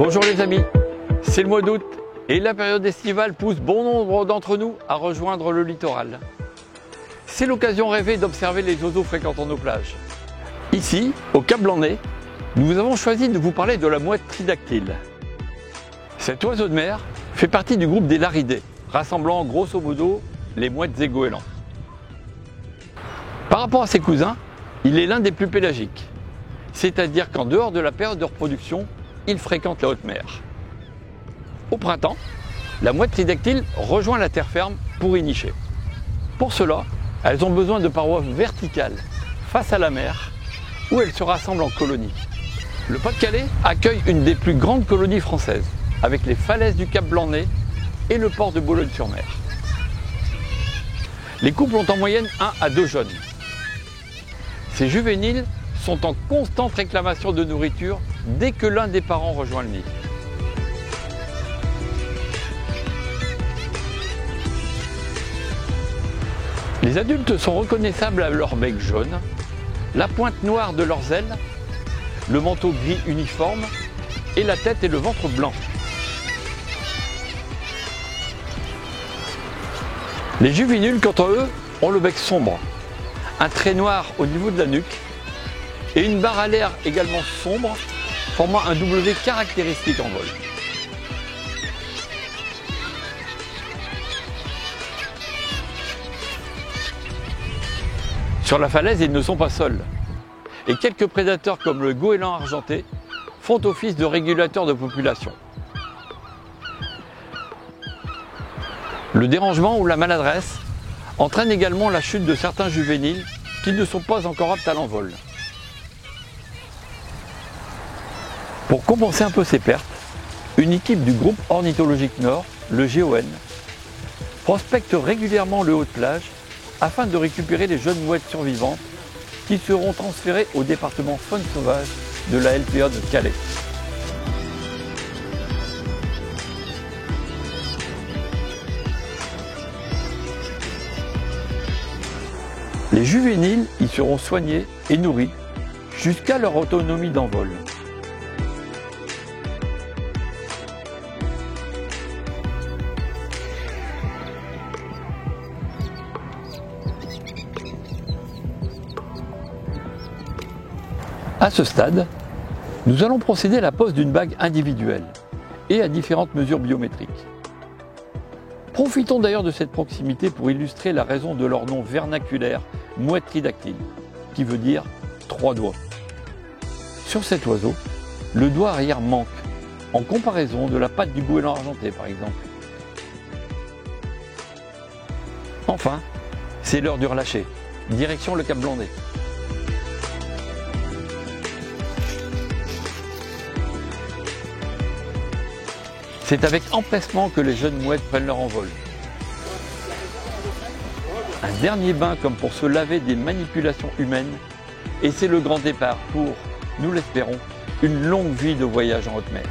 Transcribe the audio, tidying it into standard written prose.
Bonjour les amis, c'est le mois d'août et la période estivale pousse bon nombre d'entre nous à rejoindre le littoral. C'est l'occasion rêvée d'observer les oiseaux fréquentant nos plages. Ici, au Cap Blanc-Nez, nous avons choisi de vous parler de la mouette tridactyle. Cet oiseau de mer fait partie du groupe des laridés, rassemblant grosso modo les mouettes et goélands. Par rapport à ses cousins, il est l'un des plus pélagiques, c'est-à-dire qu'en dehors de la période de reproduction, il fréquente la haute mer. Au printemps, la mouette tridactyle rejoint la terre ferme pour y nicher. Pour cela, elles ont besoin de parois verticales face à la mer où elles se rassemblent en colonies. Le Pas-de-Calais accueille une des plus grandes colonies françaises avec les falaises du Cap Blanc-Nez et le port de Boulogne-sur-Mer. Les couples ont en moyenne 1 à 2 jeunes. Ces juvéniles sont en constante réclamation de nourriture dès que l'un des parents rejoint le nid. Les adultes sont reconnaissables à leur bec jaune, la pointe noire de leurs ailes, le manteau gris uniforme et la tête et le ventre blanc. Les juvéniles, quant à eux, ont le bec sombre, un trait noir au niveau de la nuque et une barre alaire également sombre, formant un W caractéristique en vol. Sur la falaise, ils ne sont pas seuls, et quelques prédateurs comme le goéland argenté font office de régulateurs de population. Le dérangement ou la maladresse entraîne également la chute de certains juvéniles qui ne sont pas encore aptes à l'envol. Pour compenser un peu ces pertes, une équipe du groupe ornithologique Nord, le GON, prospecte régulièrement le haut de plage afin de récupérer les jeunes mouettes survivantes qui seront transférées au département faune sauvage de la LPA de Calais. Les juvéniles y seront soignés et nourris jusqu'à leur autonomie d'envol. À ce stade, nous allons procéder à la pose d'une bague individuelle et à différentes mesures biométriques. Profitons d'ailleurs de cette proximité pour illustrer la raison de leur nom vernaculaire, mouette tridactyle, qui veut dire 3 doigts. Sur cet oiseau, le doigt arrière manque, en comparaison de la patte du goéland argenté par exemple. Enfin, c'est l'heure du relâcher, direction le Cap Blanc-Nez. C'est avec empressement que les jeunes mouettes prennent leur envol. Un dernier bain comme pour se laver des manipulations humaines, et c'est le grand départ pour, nous l'espérons, une longue vie de voyage en haute mer.